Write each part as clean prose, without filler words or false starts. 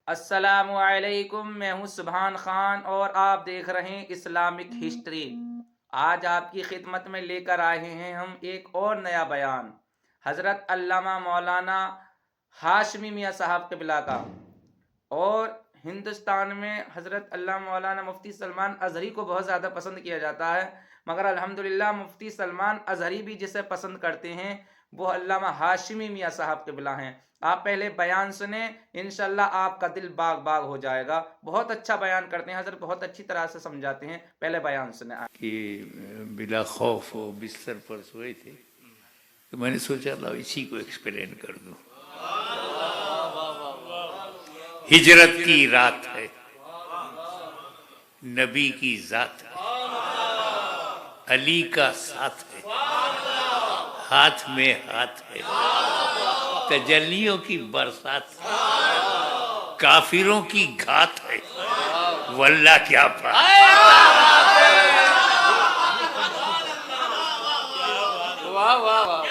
अस्सलामु अलैकुम। मैं हूं सुभान खान और आप देख रहे हैं इस्लामिक हिस्ट्री। आज आपकी खिदमत में लेकर आए हैं हम एक और नया बयान हज़रत अल्लामा मौलाना हाशमी मियाँ साहब क़िबला का। और हिंदुस्तान में हज़रत अल्लामा मौलाना मुफ्ती सलमान अज़हरी को बहुत ज़्यादा पसंद किया जाता है, मगर अल्हम्दुलिल्लाह मुफ्ती सलमान अज़हरी भी जिसे पसंद करते हैं वो अल्लामा हाशमी मियाँ साहब क़िबला हैं। आप पहले बयान सुने, इंशाल्लाह आपका दिल बाग बाग हो जाएगा। बहुत अच्छा बयान करते हैं हज़रत, बहुत अच्छी तरह से समझाते हैं। पहले बयान सुने कि बिला खौफ वो बिस्तर पर सोए थे, तो मैंने सोचा ला इसी को एक्सप्लेन कर दूं। हिजरत की रात है, नबी की जात है, अली का साथ है, हाथ में हाथ है, तजल्लियों की बरसात है, काफिरों की घात है, वल्लाह क्या बात। वाह वाह वाह,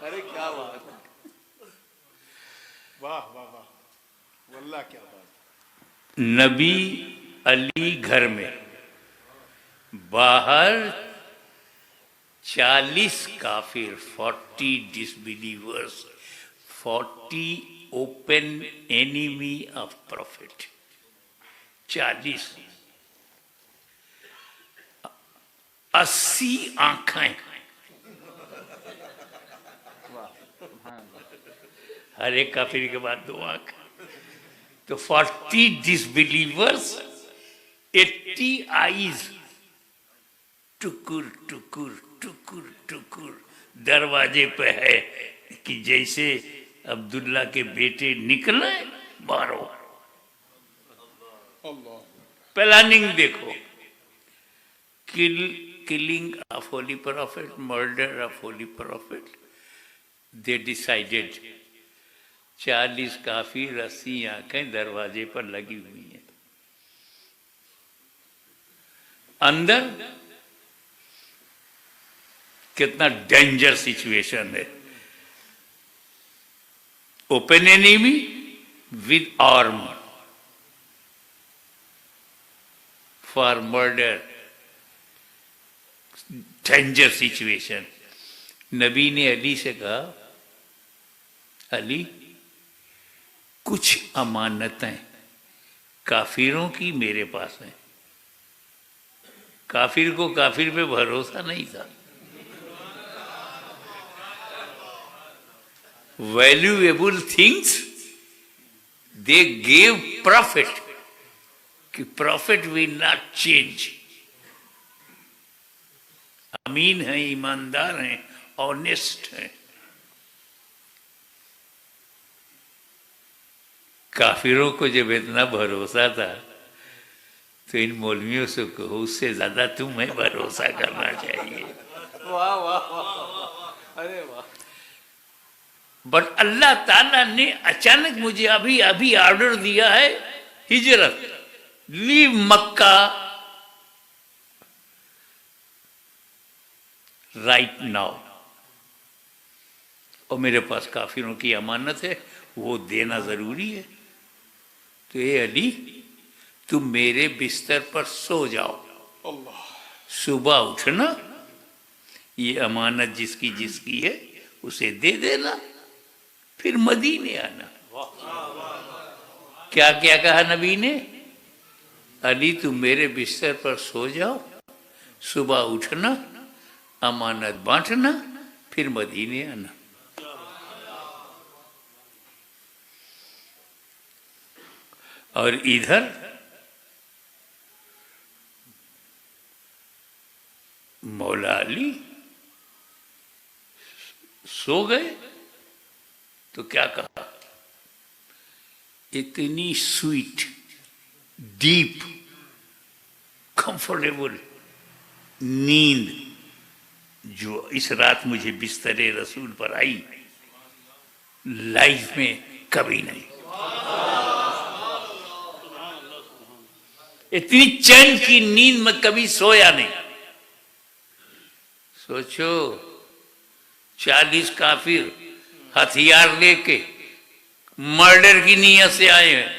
अरे क्या बात, वाह वाह वाह, वल्लाह क्या बात। नबी अली घर में, बाहर 40 काफिर, 40 disbelievers, 40 open enemy of profit. 40, 80 आंखें, हर एक काफिर के बाद 2 आंख। तो 40 डिसबिलीवर्स, 80 आईज, टुकुर टुकुर टुकुर टुकुर दरवाजे पे है कि जैसे अब्दुल्ला के बेटे निकले मारो। प्लानिंग देखो, killing of holy prophet, murder of holy prophet. They decided 40 काफिर, 80 आंखें दरवाजे पर लगी हुई हैं। अंदर कितना डेंजर सिचुएशन है। Open enemy with arm for murder, danger situation. नबी ने अली से कहा, अली कुछ अमानतें काफिरों की मेरे पास हैं। काफिर को काफिर पे भरोसा नहीं था। Valuable things they gave profit, कि प्रॉफिट विल नॉट चेंज। अमीन हैं, ईमानदार हैं, ऑनेस्ट हैं। काफिरों को जब इतना भरोसा था तो इन मौलवियों से कहो उससे ज्यादा तुम्हें भरोसा करना चाहिए। वाह वाह वाह, अरे वाह। बट अल्लाह ताला ने अचानक मुझे अभी अभी ऑर्डर दिया है हिजरत, लीव मक्का राइट नाउ। और मेरे पास काफिरों की अमानत है, वो देना जरूरी है। तो ये अली, तुम मेरे बिस्तर पर सो जाओ, सुबह उठना, ये अमानत जिसकी जिसकी है उसे दे देना, फिर मदीने आना। क्या क्या कहा नबी ने? अली तुम मेरे बिस्तर पर सो जाओ, सुबह उठना, अमानत बांटना, फिर मदीने आना। और इधर मौला अली सो गए तो क्या कहा? इतनी स्वीट, डीप, कंफर्टेबल नींद जो इस रात मुझे बिस्तरे रसूल पर आई, लाइफ में कभी नहीं। इतनी चैन की नींद में कभी सोया नहीं। सोचो, 40 काफिर हथियार लेके मर्डर की नीयत से आए हैं,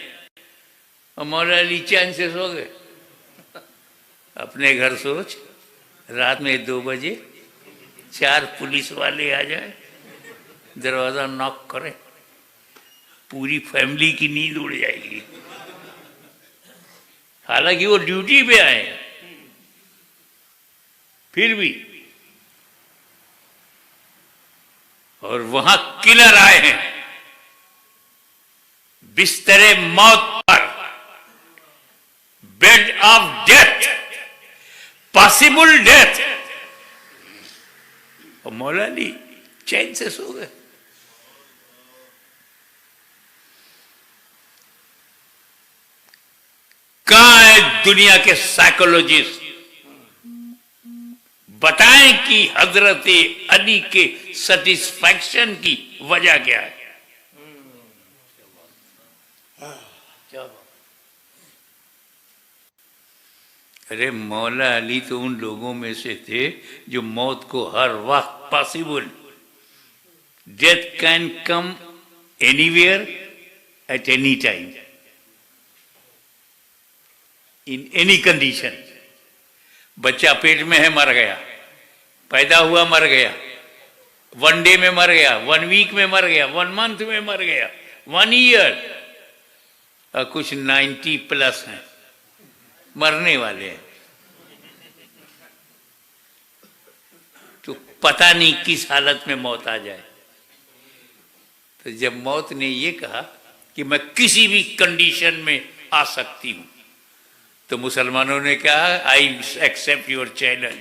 और मौला अली चैन से सो गए। अपने घर सोच, रात में 2 बजे 4 पुलिस वाले आ जाए, दरवाजा नॉक करे, पूरी फैमिली की नींद उड़ जाएगी। हालांकि वो ड्यूटी पे आए हैं, फिर भी। और वहां किलर आए हैं बिस्तरे मौत पर, bed of death, possible death, और मौला अली चैन से सो गए। कहां है दुनिया के साइकोलॉजिस्ट, बताएं कि हजरत अली के सेटिस्फैक्शन की वजह क्या है। अरे मौला अली तो उन लोगों में से थे जो मौत को हर वक्त possible, death can come anywhere at any time in any condition. बच्चा पेट में है, मर गया, पैदा हुआ मर गया, 1 डे में मर गया, 1 वीक में मर गया, 1 मंथ में मर गया, 1 ईयर, और कुछ 90+ हैं, मरने वाले हैं। तो पता नहीं किस हालत में मौत आ जाए। तो जब मौत ने ये कहा कि मैं किसी भी कंडीशन में आ सकती हूं, तो मुसलमानों ने कहा आई एक्सेप्ट योर चैलेंज।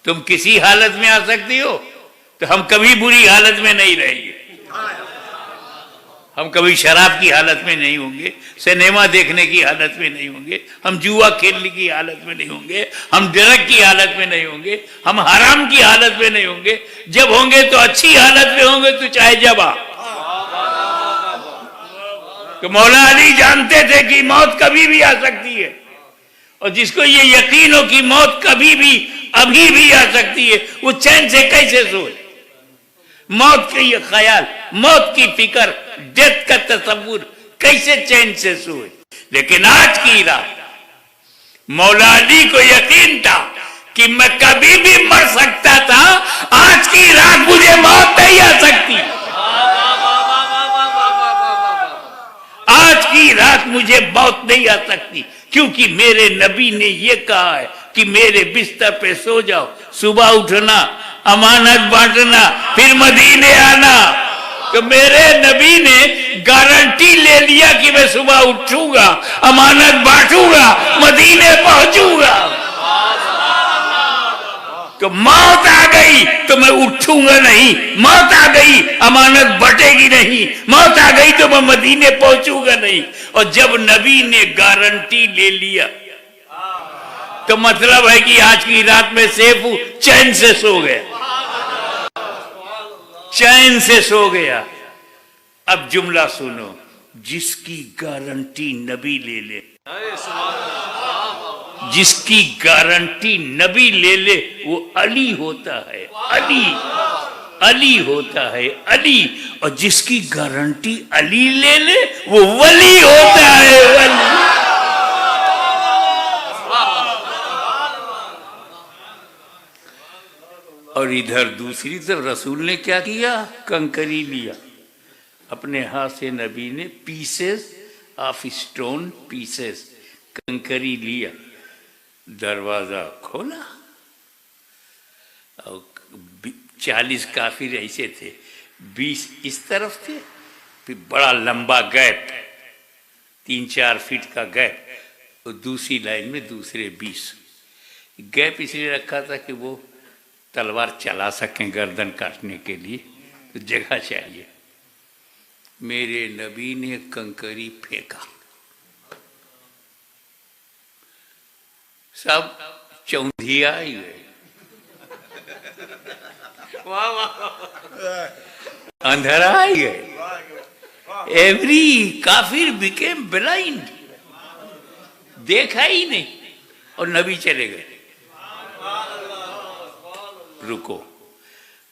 तुम किसी हालत में आ सकती हो, तो हम कभी बुरी हालत में नहीं रहेंगे। हम कभी शराब की हालत में नहीं होंगे, सिनेमा देखने की हालत में नहीं होंगे, हम जुआ खेलने की हालत में नहीं होंगे, हम ड्रग की हालत में नहीं होंगे, हम हराम की हालत में नहीं होंगे। जब होंगे तो अच्छी हालत में होंगे, तो चाहे जब आ। तो मौला अली जानते थे कि मौत कभी भी आ सकती है, और जिसको ये यकीन हो कि मौत कभी भी अभी भी आ सकती है, वो चैन से कैसे सोए। मौत के ये ख्याल, मौत की फिक्र, डेथ का तस्वुर, कैसे चैन से सोए। लेकिन आज की रात मौला अली को यकीन था कि मैं कभी भी मर सकता था, आज की रात मुझे मौत नहीं आ सकती। आज की रात मुझे मौत नहीं आ सकती, क्योंकि मेरे नबी ने यह कहा है कि मेरे बिस्तर पे सो जाओ, सुबह उठना, अमानत बांटना, फिर मदीने आना। तो मेरे नबी ने गारंटी ले लिया कि मैं सुबह उठूंगा, अमानत बांटूंगा, मदीने पहुंचूंगा। तो मौत आ गई तो मैं उठूंगा नहीं, मौत आ गई अमानत बटेगी नहीं, मौत आ गई तो मैं मदीने पहुंचूंगा नहीं। और जब नबी ने गारंटी ले लिया, तो मतलब है कि आज की रात में सेफ हूं, चैन से सो गया, चैन से सो गया। अब जुमला सुनो, जिसकी गारंटी नबी ले ले, जिसकी गारंटी नबी ले ले, वो अली होता है, अली, अली होता है, अली। और जिसकी गारंटी अली ले ले, वो वली होता है, वली। और इधर दूसरी तरफ रसूल ने क्या किया, कंकरी लिया अपने हाथ से। नबी ने पीसेस ऑफ स्टोन, पीसेस कंकरी लिया, दरवाजा खोला, और 40 काफिर ऐसे थे, 20 इस तरफ थे, फिर बड़ा लंबा गैप, 3-4 फीट का गैप, और दूसरी लाइन में दूसरे 20। गैप इसलिए रखा था कि वो तलवार चला सकें गर्दन काटने के लिए, तो जगह चाहिए। मेरे नबी ने कंकरी फेंका, सब चौंधिया ही गए, अंधेरा ही गए। एवरी काफिर बिकेम ब्लाइंड, देखा ही नहीं, और नबी चले गए। रुको,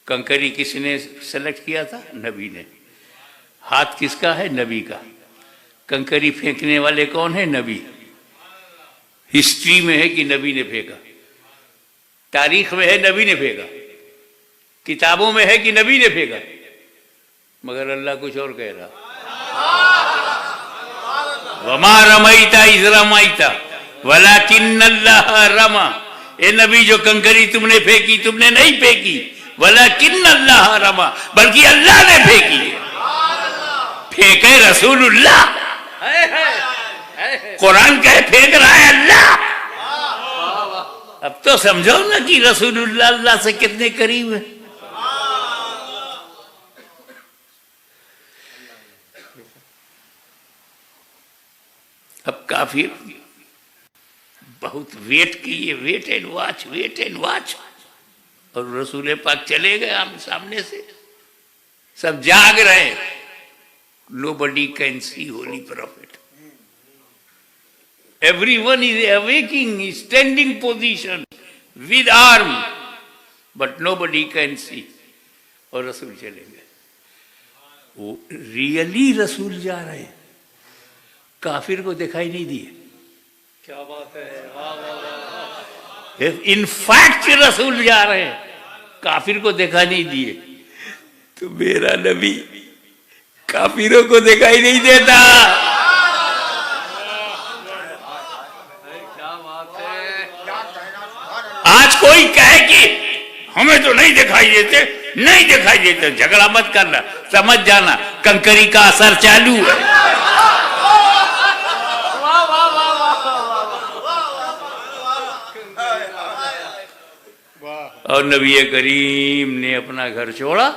कंकरी किसने सेलेक्ट किया था? नबी ने। हाथ किसका है? नबी का। कंकरी फेंकने वाले कौन है? नबी। हिस्ट्री में है कि नबी ने फेंका, तारीख में है नबी ने फेंका, किताबों में है कि नबी ने फेंका, मगर अल्लाह कुछ और कह रहा। वमा रमैता इज़ रमैता वलाकिन्नल्लाह रमा। ए नबी, जो कंकरी तुमने फेंकी, तुमने नहीं फेंकी, वलाकिन्नल्लाह रमा, बल्कि अल्लाह ने फेंकी। फेंके रसूलुल्लाह, कुरान कहे फेंक रहा है अल्लाह। अब तो समझो ना कि रसूलुल्लाह अल्लाह से कितने करीब है। अब काफिर बहुत वेट किए, wait and watch, wait and watch, और रसूल पाक चले गए आमने सामने से। सब जाग रहे। Nobody can see holy prophet. Everyone is awaking, standing position with arm, but nobody can see. और रसूल चले गए। वो रियली रसूल जा रहे हैं, काफिर को दिखाई नहीं दिए। क्या बात है, वाह वाह वाह। इनफैक्ट रसूल जा रहे हैं, काफिर को दिखा नहीं दिए। तो मेरा नबी काफिरों को दिखाई नहीं देता। क्या बात है। आज कोई कहे कि हमें तो नहीं दिखाई देते, नहीं दिखाई देते, झगड़ा मत करना, समझ जाना कंकरी का असर चालू है। और नबी करीम ने अपना घर छोड़ा,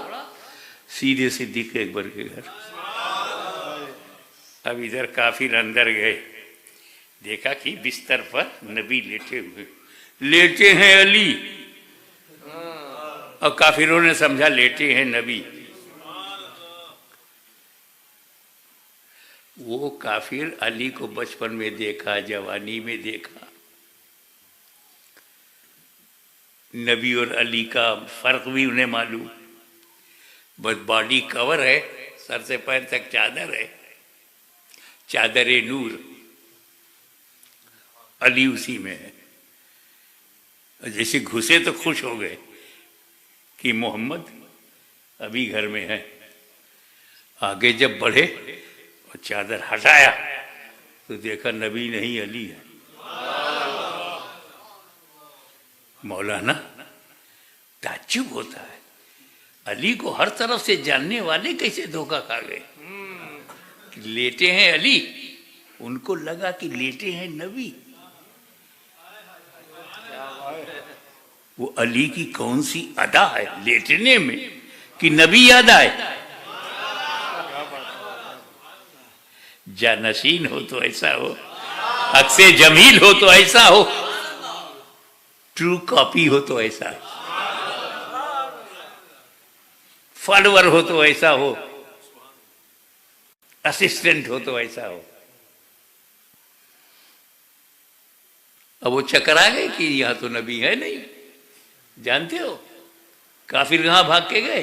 सीधे सिद्दीक के अकबर के घर। अब इधर काफिर अंदर गए, देखा कि बिस्तर पर नबी लेटे हैं अली, और काफिरों ने समझा लेटे हैं नबी। वो काफिर अली को बचपन में देखा, जवानी में देखा। नबी और अली का फर्क भी उन्हें मालूम। बस बॉडी कवर है, सर से पैर तक चादर है, चादर नूर, अली उसी में है। जैसे घुसे तो खुश हो गए कि मोहम्मद अभी घर में है। आगे जब बढ़े और चादर हटाया तो देखा नबी नहीं अली है। मौलाना ताज्जुब होता है, अली को हर तरफ से जानने वाले कैसे धोखा खा गए। लेटे हैं अली, उनको लगा कि लेटे हैं नबी। वो अली की कौन सी अदा है लेटने में कि नबी याद आए। जानशीन हो तो ऐसा हो, अक्से जमील हो तो ऐसा हो, ट्रू कॉपी हो तो ऐसा हो, फॉलोअर हो तो ऐसा हो, असिस्टेंट हो तो ऐसा हो। अब वो चकरा गए कि यहां तो नबी है नहीं। जानते हो काफिर कहां भाग के गए?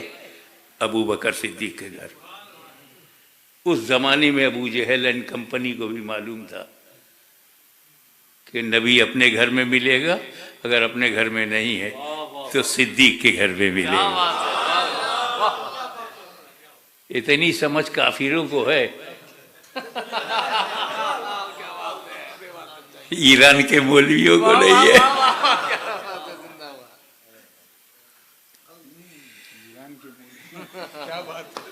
अबू बकर सिद्दीक के घर। उस जमाने में अबू जहल एंड कंपनी को भी मालूम था कि नबी अपने घर में मिलेगा, अगर अपने घर में नहीं है तो सिद्दीक के घर में मिलेगा। इतनी समझ काफिरों को है। ईरान के मौलवियों को नहीं है। क्या बात है,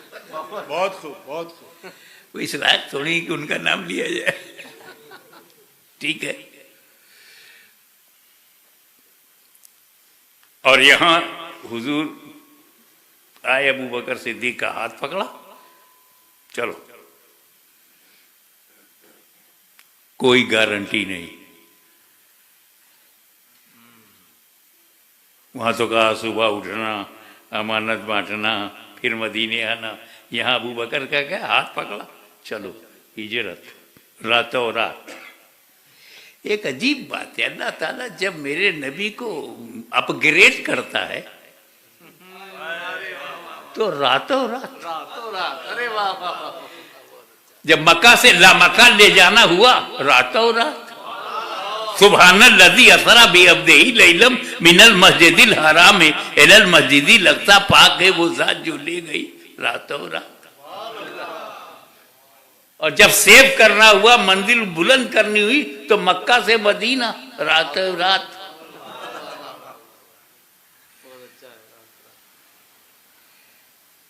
बहुत खूब, बहुत खूब। वो इस लायक थोड़ी कि उनका नाम लिया जाए। ठीक है। और यहां हुजूर आए, अबू बकर सिद्दीक का हाथ पकड़ा, चलो। कोई गारंटी नहीं। वहां तो कहा सुबह उठना, अमानत बांटना, फिर मदीने आना। यहां अबू बकर का क्या हाथ पकड़ा, चलो हिजरत, रातों रात। एक अजीब बात है, अल्लाह ताला जब मेरे नबी को अपग्रेड करता है तो रातों रात। रातों रात, अरे वाह वाह वाह। जब मक्का से लामक्का ले जाना हुआ, रातों रात सुबहानल्लज़ी असरा बिअब्दिही लैलम मिनल मस्जिदिल हराम इलल मस्जिदिल अक़सा, पाक है वो जात जो ले गई रातों रात। और जब सेव करना हुआ, मंजिल बुलंद करनी हुई, तो मक्का से मदीना रातों रात।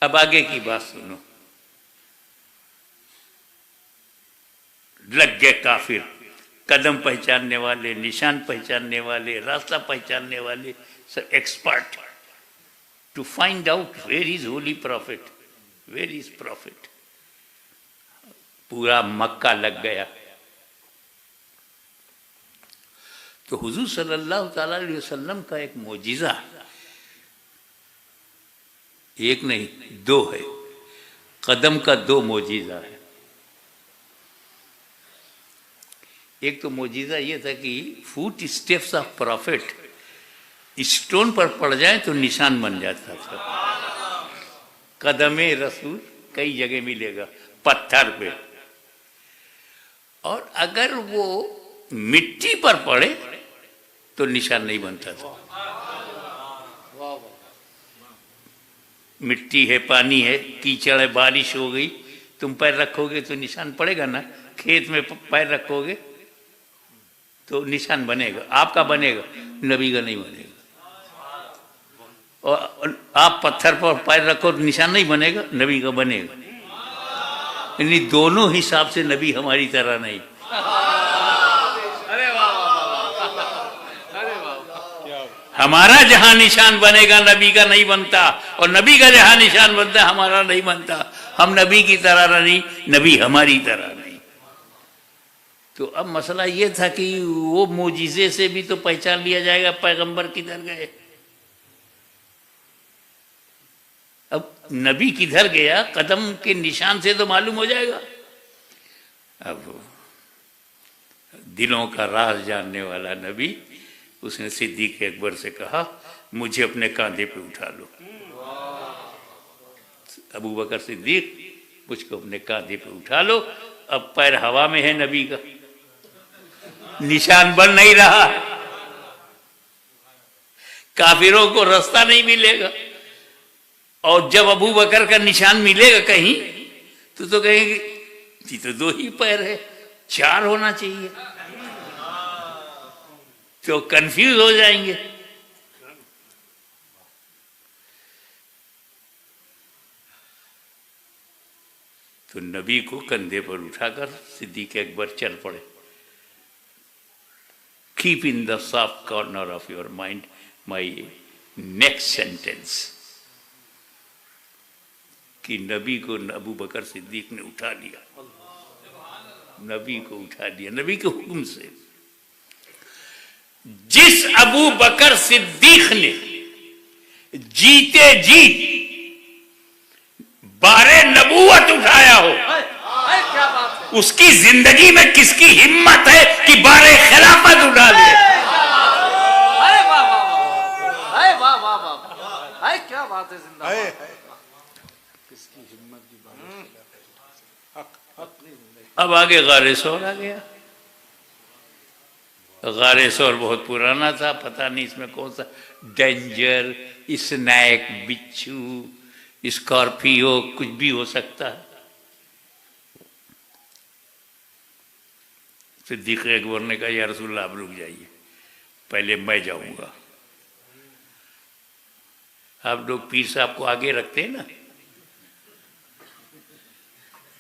अब आगे की बात सुनो। लग गए काफिर, कदम पहचानने वाले, निशान पहचानने वाले, रास्ता पहचानने वाले, सब expert, to find out where is holy prophet, where is prophet. पूरा मक्का लग गया। तो हुजूर सल्लल्लाहु ताला अलैहि वसल्लम का एक मोजिज़ा, एक नहीं दो है, कदम का दो मोजिज़ा है। एक तो मोजिज़ा ये था कि foot steps of profit stone पर पड़ जाए तो निशान बन जाता था। कदमे रसूल कई जगह मिलेगा, पत्थर पे, और अगर वो मिट्टी पर पड़े तो निशान नहीं बनता था। मिट्टी है, पानी है, कीचड़ है, बारिश हो गई, तुम पैर रखोगे तो निशान पड़ेगा ना। खेत में पैर रखोगे तो निशान बनेगा, आपका बनेगा, नबी का नहीं बनेगा। और आप पत्थर पर पैर रखो तो निशान नहीं बनेगा, नबी का बनेगा। यानी दोनों हिसाब से नबी हमारी तरह नहीं। हमारा जहां निशान बनेगा नबी का नहीं बनता, और नबी का जहां निशान बनता हमारा नहीं बनता। हम नबी की तरह नहीं, नबी हमारी तरह नहीं। तो अब मसला ये था कि वो मोजिज़े से भी तो पहचान लिया जाएगा पैगंबर किधर गए। अब नबी किधर गया, कदम के निशान से तो मालूम हो जाएगा। अब दिलों का राज जानने वाला नबी, उसने सिद्दीक अकबर से कहा, मुझे अपने कांधे पे उठा लो। अबू बकर सिद्दीक, मुझको अपने कांधे पे उठा लो। अब पैर हवा में है नबी का, निशान बन नहीं रहा, काफिरों को रास्ता नहीं मिलेगा। और जब अबू बकर का निशान मिलेगा कहीं तो कहेंगे जी तो दो ही पैर है, चार होना चाहिए, तो कंफ्यूज हो जाएंगे। तो नबी को कंधे पर उठाकर सिद्दीक अकबर चल पड़े। Keep in the soft corner of your mind my next sentence, कि नबी को अबू बकर सिद्दीक ने उठा लिया, नबी को उठा लिया, नबी के हुक्म से। जिस अबू बकर सिद्दीक ने जीते जी बारे नबूवत उठाया हो, उसकी जिंदगी में किसकी हिम्मत है कि बारे खिलाफत उठा ले। क्या बात है, जिंदाबाद। अब आगे गारे सौर आ गया। गारे सौर बहुत पुराना था, पता नहीं इसमें कौन सा डेंजर, स्नैक, बिच्छू, स्कॉर्पियो, कुछ भी हो सकता है। सिद्दीक अकबर ने कहा, या रसूलल्लाह आप रुक जाइए, पहले मैं जाऊंगा। आप लोग पीर साहब को आगे रखते हैं ना,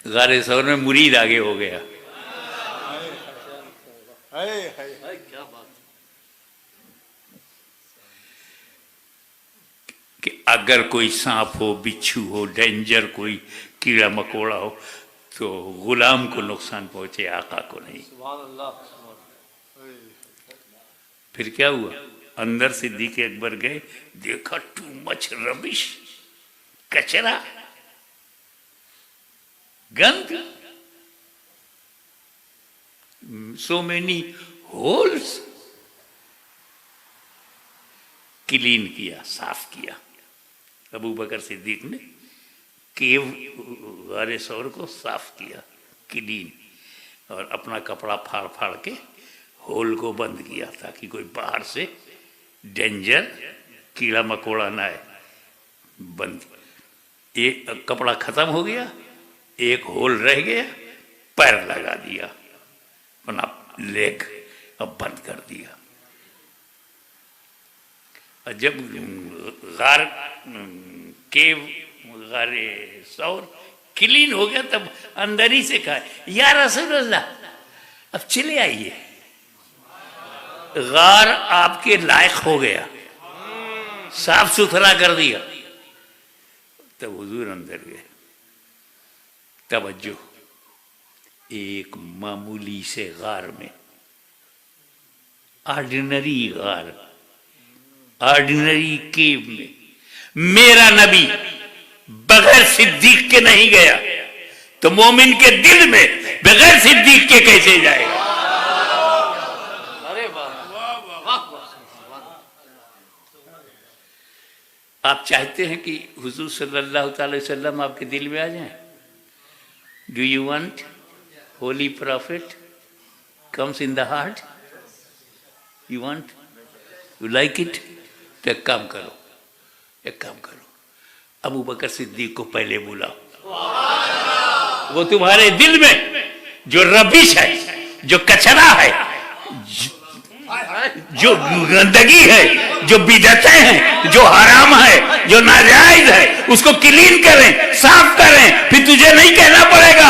गारे सौर में मुरीद आगे हो गया। क्या बात कि अगर कोई सांप हो, बिच्छू हो, डेंजर कोई कीड़ा मकोड़ा हो, तो गुलाम को नुकसान पहुंचे, आका को नहीं। फिर क्या हुआ, अंदर सिद्दीक अकबर गए, देखा टू मच रबिश, कचरा, गंद, so many holes, क्लीन किया, साफ किया अबू बकर सिद्दीक ने, केव गारे सौर को साफ किया, क्लीन, और अपना कपड़ा फाड़ फाड़ के होल को बंद किया ताकि कोई बाहर से डेंजर कीड़ा मकोड़ा ना आए। बंद, एक कपड़ा खत्म हो गया, एक होल रह गया, पैर लगा दिया, अपना लेग अब बंद कर दिया। और जब गार केव गारे सौर क्लीन हो गया तब अंदर ही से कहा, या रसूलुल्लाह अब चले आइए, गार आपके लायक हो गया, साफ सुथरा कर दिया। तब हुजूर अंदर गए। तवज्जो, एक मामूली से गार में, ऑर्डिनरी गार, ऑर्डिनरी केव में मेरा नबी बगैर सिद्दीक के नहीं गया, तो मोमिन के दिल में बगैर सिद्दीक के कैसे जाएगा? अरे वाह, आप चाहते हैं कि हुजूर सल्लल्लाहु अलैहि वसल्लम आपके दिल में आ जाएं? Do you want holy prophet comes in the heart? You want, you like it? तो एक काम करो, एक काम करो, अबू बकर सिद्दीक को पहले बुलाओ। वो तुम्हारे दिल में जो रबिश है, जो कचरा है, जो गंदगी है, जो बिदअतें हैं, जो हराम है, जो नाजायज है, उसको क्लीन करें, साफ करें। फिर तुझे नहीं कहना पड़ेगा